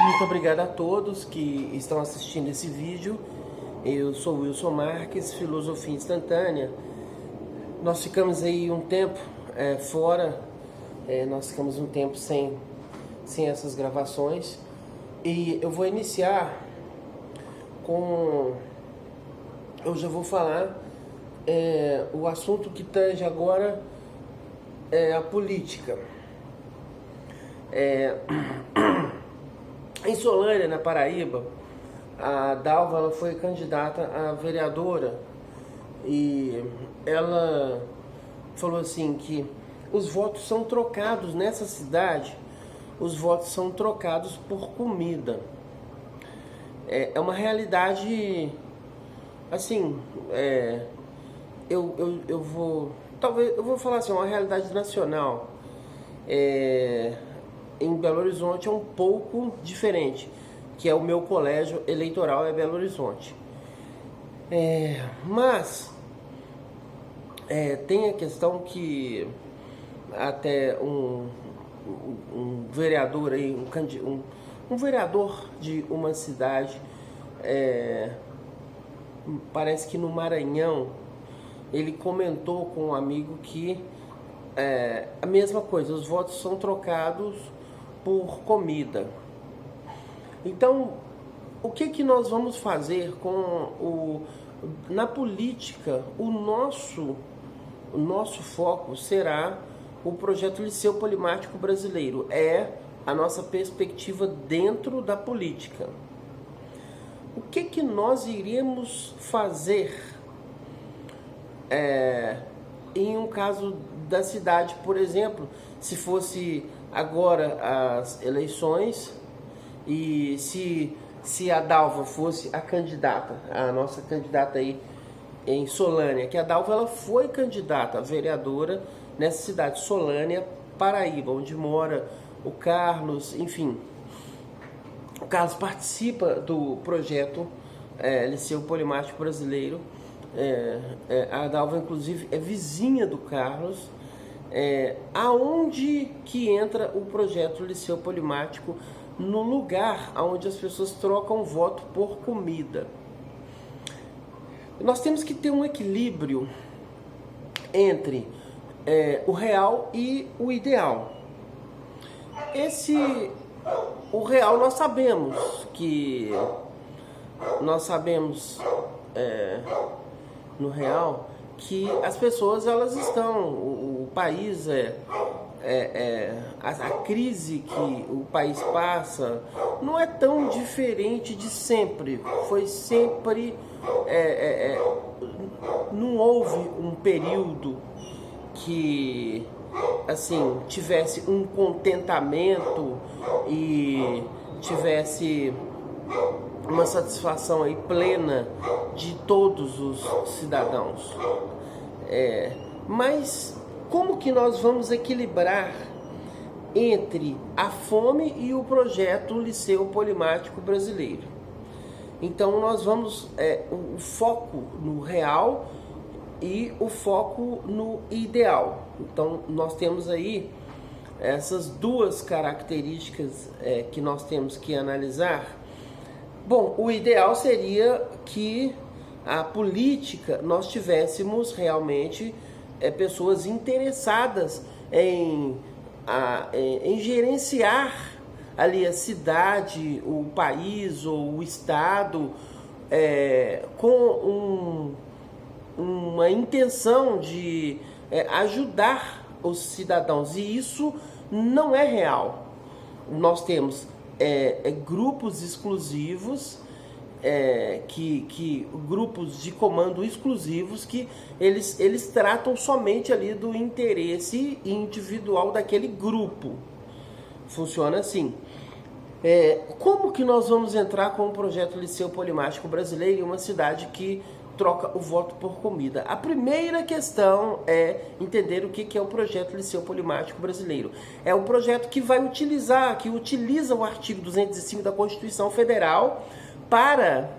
Muito obrigado a todos que estão assistindo esse vídeo. Eu sou Wilson Marques, Filosofia Instantânea. Nós ficamos aí um tempo fora, nós ficamos um tempo sem essas gravações. E eu vou iniciar com... Eu já vou falar o assunto que tange agora a política. Em Solânia, na Paraíba, a Dalva ela foi candidata a vereadora e ela falou assim que os votos são trocados nessa cidade, os votos são trocados por comida. É uma realidade, assim, eu vou falar assim, uma realidade nacional. Em Belo Horizonte é um pouco diferente, que é o meu colégio eleitoral é Belo Horizonte. Mas tem a questão que até um vereador aí, um vereador de uma cidade, parece que no Maranhão, ele comentou com um amigo que a mesma coisa, os votos são trocados por comida. Então, o que nós vamos fazer na política? O nosso foco será o projeto Liceu Polimático Brasileiro. É a nossa perspectiva dentro da política. O que nós iremos fazer em um caso da cidade, por exemplo, se fosse agora as eleições e se a Dalva fosse a candidata, a nossa candidata aí em Solânia, que a Dalva ela foi candidata a vereadora nessa cidade, Solânia, Paraíba, onde mora o Carlos, enfim. O Carlos participa do projeto Liceu Polimático Brasileiro. A Dalva, inclusive, é vizinha do Carlos. Aonde que entra o projeto Liceu Polimático? No lugar onde as pessoas trocam voto por comida. Nós temos que ter um equilíbrio entre o real e o ideal. O real nós sabemos no real que as pessoas elas estão, o país a crise que o país passa não é tão diferente de sempre. Foi sempre, não houve um período que assim tivesse um contentamento e tivesse uma satisfação aí plena de todos os cidadãos. Mas como que nós vamos equilibrar entre a fome e o projeto Liceu Polimático Brasileiro? Então nós vamos o foco no real e o foco no ideal. Então nós temos aí essas duas características que nós temos que analisar. Bom, o ideal seria que a política nós tivéssemos realmente pessoas interessadas em gerenciar ali a cidade, o país ou o estado com uma intenção de ajudar os cidadãos, e isso não é real. Nós temos grupos exclusivos, grupos de comando exclusivos que eles tratam somente ali do interesse individual daquele grupo. Funciona assim. Como que nós vamos entrar com o projeto Liceu Polimático Brasileiro em uma cidade que troca o voto por comida? A primeira questão é entender o que é o projeto Liceu Polimático Brasileiro. É um projeto que utiliza o artigo 205 da Constituição Federal para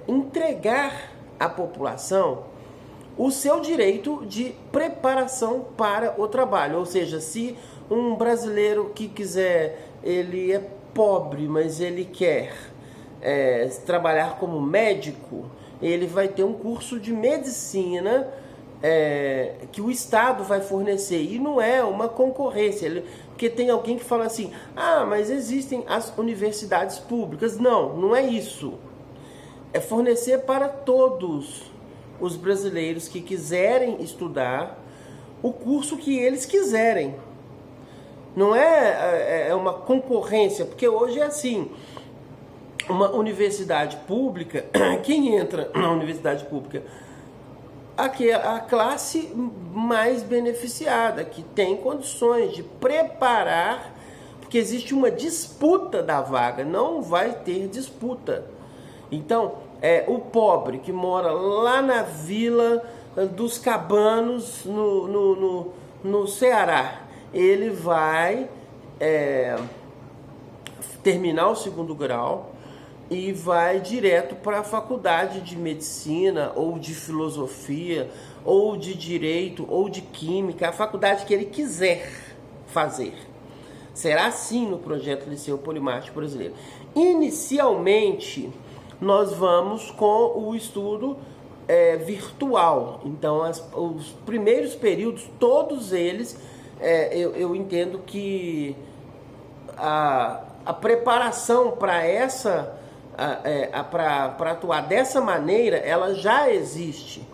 entregar à população o seu direito de preparação para o trabalho. Ou seja, se um brasileiro que quiser, ele é pobre, mas ele quer trabalhar como médico, ele vai ter um curso de medicina que o Estado vai fornecer, e não é uma concorrência, porque tem alguém que fala assim, mas existem as universidades públicas. Não, não é isso. É fornecer para todos os brasileiros que quiserem estudar o curso que eles quiserem. Não é uma concorrência, porque hoje é assim, uma universidade pública, quem entra na universidade pública? Aqui é a classe mais beneficiada, que tem condições de preparar, porque existe uma disputa da vaga, não vai ter disputa. Então, o pobre que mora lá na Vila dos Cabanos, no Ceará, ele vai terminar o segundo grau e vai direto para a faculdade de medicina, ou de filosofia, ou de direito, ou de química, a faculdade que ele quiser fazer. Será assim no projeto Liceu Polimático Brasileiro. Inicialmente, nós vamos com o estudo virtual. Então, os primeiros períodos, todos eles, eu entendo que a preparação para para atuar dessa maneira, ela já existe.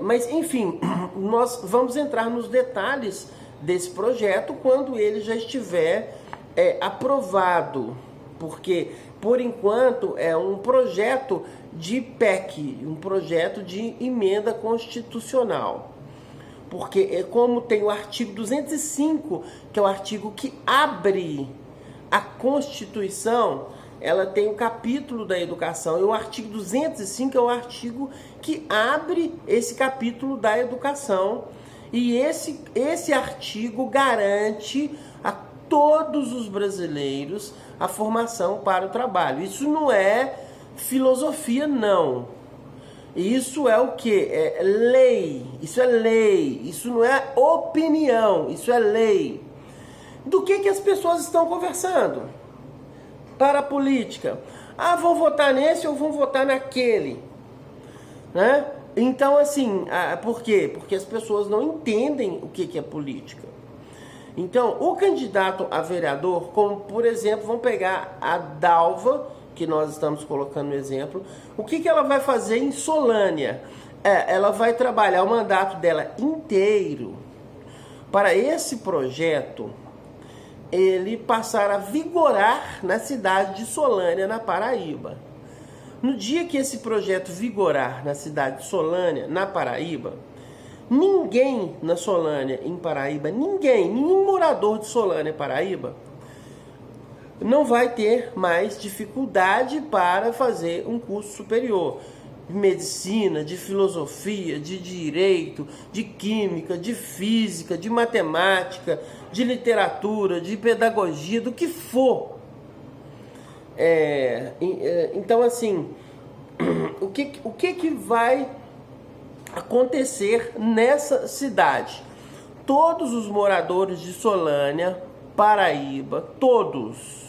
Mas, enfim, nós vamos entrar nos detalhes desse projeto quando ele já estiver aprovado, porque, por enquanto, é um projeto de PEC, um projeto de emenda constitucional. Porque, como tem o artigo 205, que é o artigo que abre a Constituição, ela tem o capítulo da educação, e o artigo 205 é o artigo que abre esse capítulo da educação, e esse artigo garante a todos os brasileiros a formação para o trabalho. Isso não é filosofia, não. Isso é o quê? É lei. Isso é lei. Isso não é opinião. Isso é lei. Do que as pessoas estão conversando? Para a política. Vão votar nesse ou vão votar naquele. Né? Então, assim, por quê? Porque as pessoas não entendem o que é política. Então, o candidato a vereador, como, por exemplo, vamos pegar a Dalva, que nós estamos colocando no exemplo, o que ela vai fazer em Solânia? Ela vai trabalhar o mandato dela inteiro para esse projeto ele passar a vigorar na cidade de Solânia, na Paraíba. No dia que esse projeto vigorar na cidade de Solânia, na Paraíba, ninguém na Solânia, em Paraíba, nenhum morador de Solânia, Paraíba, não vai ter mais dificuldade para fazer um curso superior. De medicina, de filosofia, de direito, de química, de física, de matemática, de literatura, de pedagogia, do que for. Então, assim, o que vai acontecer nessa cidade? Todos os moradores de Solânia, Paraíba, todos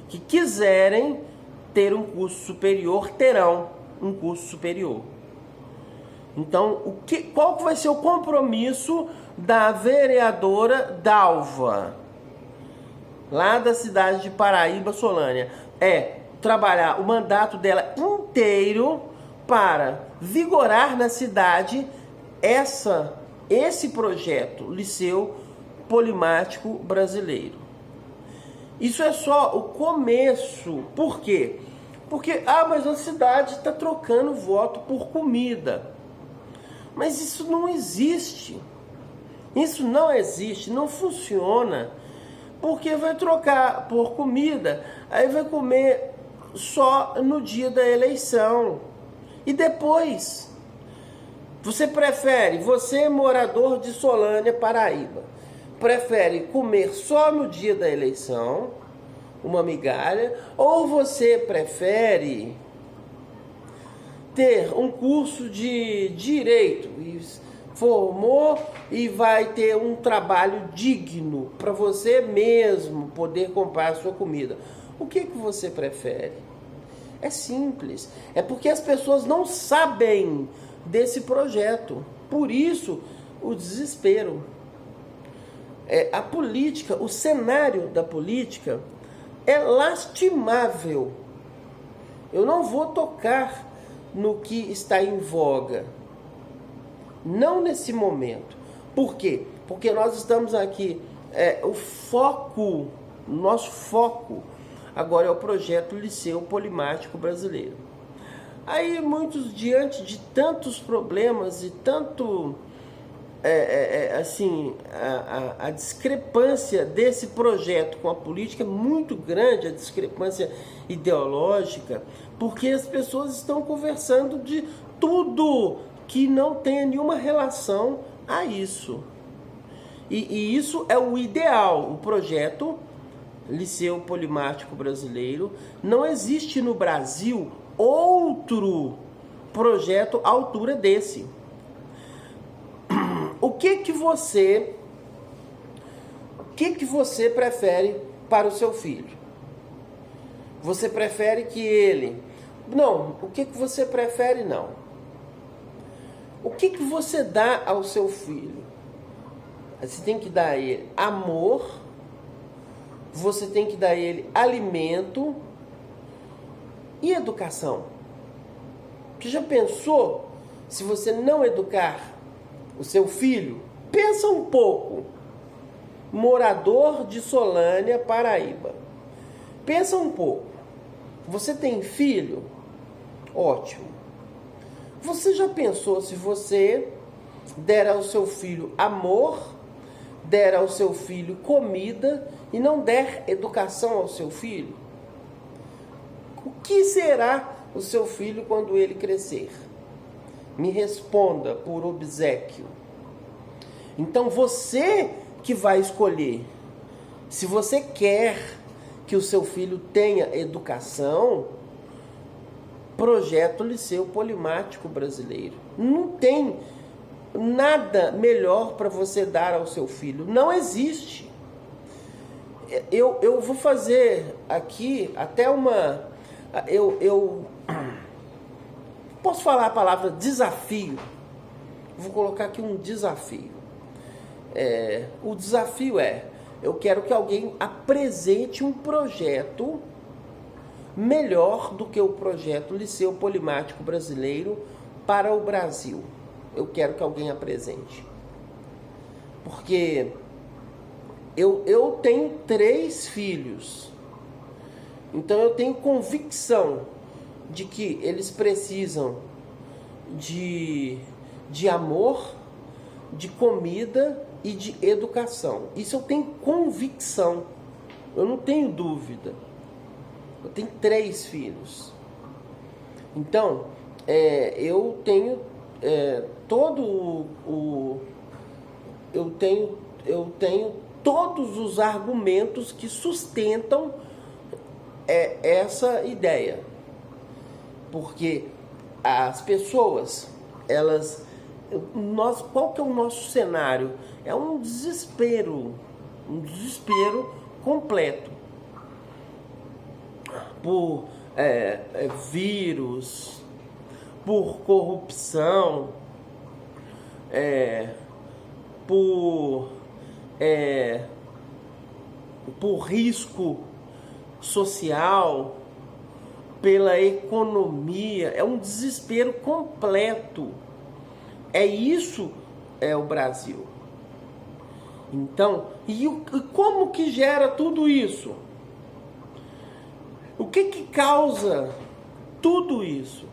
que quiserem ter um curso superior, terão um curso superior. Então, qual que vai ser o compromisso da vereadora Dalva, lá da cidade de Paraíba, Solânia? Trabalhar o mandato dela inteiro para vigorar na cidade esse projeto, Liceu Polimático Brasileiro. Isso é só o começo. Por quê? Porque, mas a cidade está trocando voto por comida. Mas isso não existe. Isso não existe, não funciona. Porque vai trocar por comida, aí vai comer só no dia da eleição. E depois? Você morador de Solânia, Paraíba, prefere comer só no dia da eleição, uma migalha, ou você prefere ter um curso de direito e formou e vai ter um trabalho digno para você mesmo poder comprar a sua comida. O que você prefere? É simples. É porque as pessoas não sabem desse projeto. Por isso, o desespero. A política, o cenário da política é lastimável. Eu não vou tocar no que está em voga. Não nesse momento. Por quê? Porque nós estamos aqui, nosso foco agora é o projeto Liceu Polimático Brasileiro. Aí muitos, diante de tantos problemas e tanto, assim, a discrepância desse projeto com a política é muito grande, a discrepância ideológica, porque as pessoas estão conversando de tudo que não tenha nenhuma relação a isso. E isso é o ideal, o projeto Liceu Polimático Brasileiro. Não existe no Brasil outro projeto à altura desse. O que você prefere para o seu filho? Você prefere que ele... Não, o que você prefere não. O que você dá ao seu filho? Você tem que dar a ele amor, você tem que dar a ele alimento e educação. Você já pensou se você não educar o seu filho? Pensa um pouco. Morador de Solânia, Paraíba. Pensa um pouco. Você tem filho? Ótimo. Você já pensou se você der ao seu filho amor, der ao seu filho comida e não der educação ao seu filho? O que será o seu filho quando ele crescer? Me responda por obséquio. Então você que vai escolher. Se você quer que o seu filho tenha educação, projeto Liceu Polimático Brasileiro. Não tem nada melhor para você dar ao seu filho. Não existe. Eu vou fazer aqui até uma... Eu posso falar a palavra desafio. Vou colocar aqui um desafio. O desafio eu quero que alguém apresente um projeto melhor do que o projeto Liceu Polimático Brasileiro para o Brasil. Eu quero que alguém apresente. Porque eu tenho 3 filhos. Então eu tenho convicção de que eles precisam de amor, de comida e de educação. Isso eu tenho convicção. Eu não tenho dúvida. Eu tenho 3 filhos. Então, eu tenho eu tenho todos os argumentos que sustentam essa ideia. Porque as pessoas, qual que é o nosso cenário? É um desespero completo. Por vírus, por corrupção, por risco social, pela economia. É um desespero completo. Isso é o Brasil. Então, e como que gera tudo isso? O que causa tudo isso?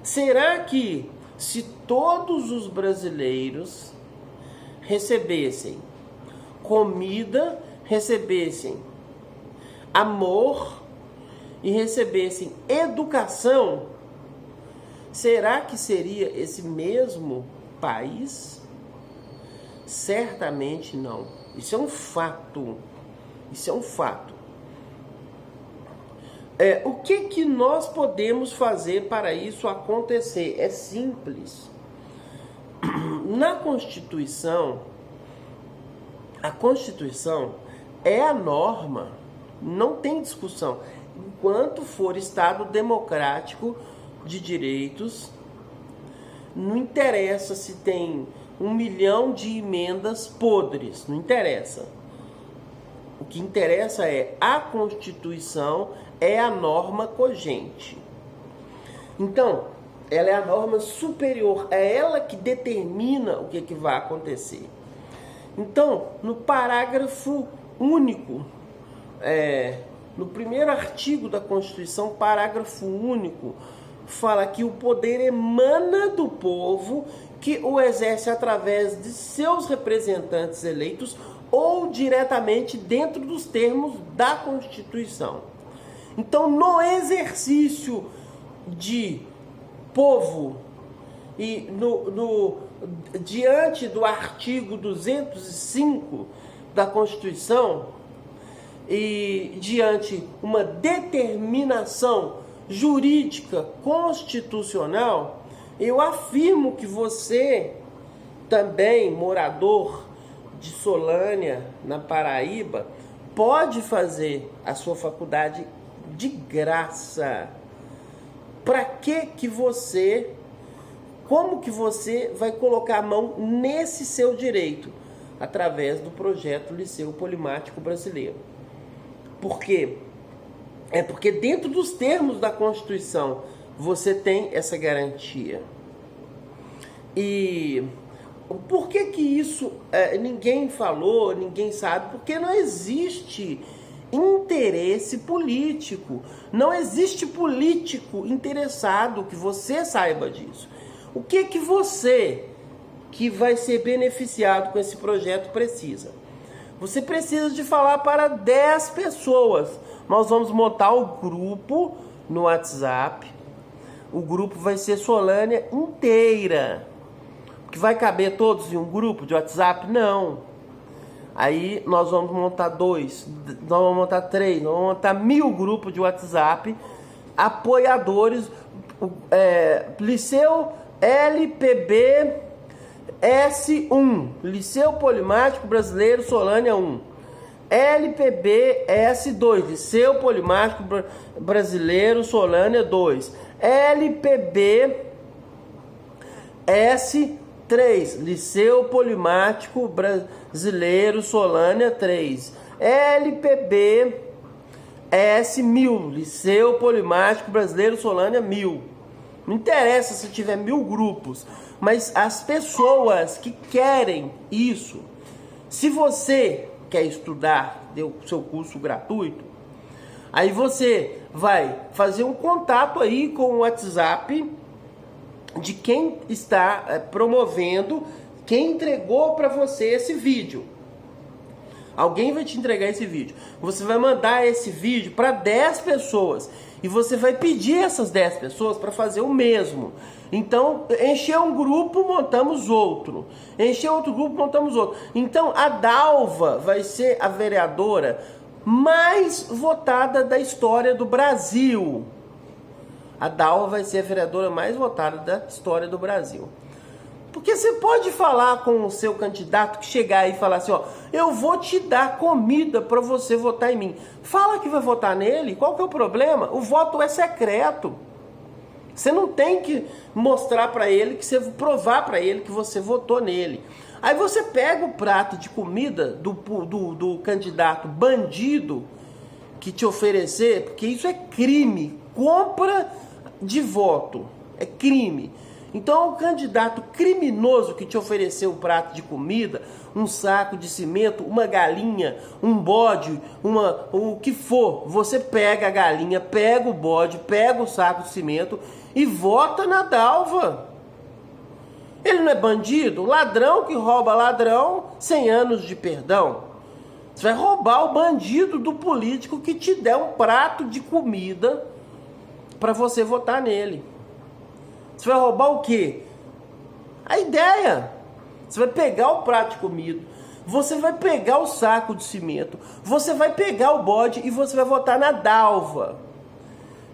Será que se todos os brasileiros recebessem comida, recebessem amor e recebessem educação, será que seria esse mesmo país? Certamente não. Isso é um fato. Isso é um fato. O que nós podemos fazer para isso acontecer? É simples. Na Constituição, a Constituição é a norma, não tem discussão. Enquanto for Estado democrático de direitos, não interessa se tem 1 milhão de emendas podres, não interessa. O que interessa é a Constituição, é a norma cogente. Então, ela é a norma superior, é ela que determina o que vai acontecer. Então, no parágrafo único, no primeiro artigo da Constituição, parágrafo único, fala que o poder emana do povo, que o exerce através de seus representantes eleitos ou diretamente dentro dos termos da Constituição. Então, no exercício de povo e diante do artigo 205 da Constituição e diante uma determinação jurídica constitucional, eu afirmo que você, também morador de Solânia, na Paraíba, pode fazer a sua faculdade de graça. Para que você, como que você vai colocar a mão nesse seu direito? Através do projeto Liceu Polimático Brasileiro. Por quê? Porque dentro dos termos da Constituição você tem essa garantia. E por que isso ninguém falou, ninguém sabe? Porque não existe interesse político. Não existe político interessado, que você saiba disso. O que você, que vai ser beneficiado com esse projeto, precisa? Você precisa de falar para 10 pessoas. Nós vamos montar o grupo no WhatsApp. O grupo vai ser Solânia inteira. Que vai caber todos em um grupo de WhatsApp? Não. Aí nós vamos montar 2, nós vamos montar 3, nós vamos montar 1000 grupos de WhatsApp, apoiadores, Liceu LPB S1, Liceu Polimático Brasileiro Solânia 1, LPB S2, Liceu Polimático Brasileiro Solânia 2, LPB S3, Liceu Polimático Brasileiro Solânia 3, LPB S1000, Liceu Polimático Brasileiro Solânia 1000. Não interessa se tiver 1000 grupos, mas as pessoas que querem isso, se você quer estudar, deu seu curso gratuito, aí você vai fazer um contato aí com o WhatsApp de quem está promovendo, quem entregou para você esse vídeo. Alguém vai te entregar esse vídeo. Você vai mandar esse vídeo para 10 pessoas. E você vai pedir essas 10 pessoas para fazer o mesmo. Então, encher um grupo, montamos outro. Encher outro grupo, montamos outro. Então, a Dalva vai ser a vereadora mais votada da história do Brasil. A Dalva vai ser a vereadora mais votada da história do Brasil. Porque você pode falar com o seu candidato que chegar aí e falar assim, ó, eu vou te dar comida para você votar em mim. Fala que vai votar nele, qual que é o problema? O voto é secreto. Você não tem que mostrar para ele, que você provar para ele que você votou nele. Aí você pega o prato de comida do candidato bandido que te oferecer, porque isso é crime, compra de voto, é crime. Então, o candidato criminoso que te ofereceu um prato de comida, um saco de cimento, uma galinha, um bode, o que for, você pega a galinha, pega o bode, pega o saco de cimento e vota na Dalva. Ele não é bandido? Ladrão que rouba ladrão, 100 anos de perdão. Você vai roubar o bandido do político que te der um prato de comida para você votar nele. Você vai roubar o quê? A ideia. Você vai pegar o prato de comida, você vai pegar o saco de cimento, você vai pegar o bode e você vai votar na Dalva.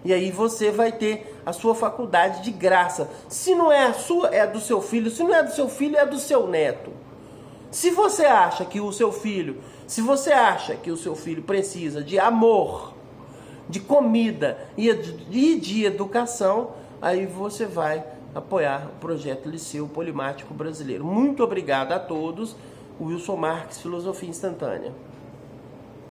E aí você vai ter a sua faculdade de graça. Se não é a sua, é a do seu filho. Se não é do seu filho, é do seu neto. Se você acha que o seu filho, precisa de amor, de comida e de educação, aí você vai apoiar o projeto Liceu Polimático Brasileiro. Muito obrigado a todos. Wilson Marques, Filosofia Instantânea.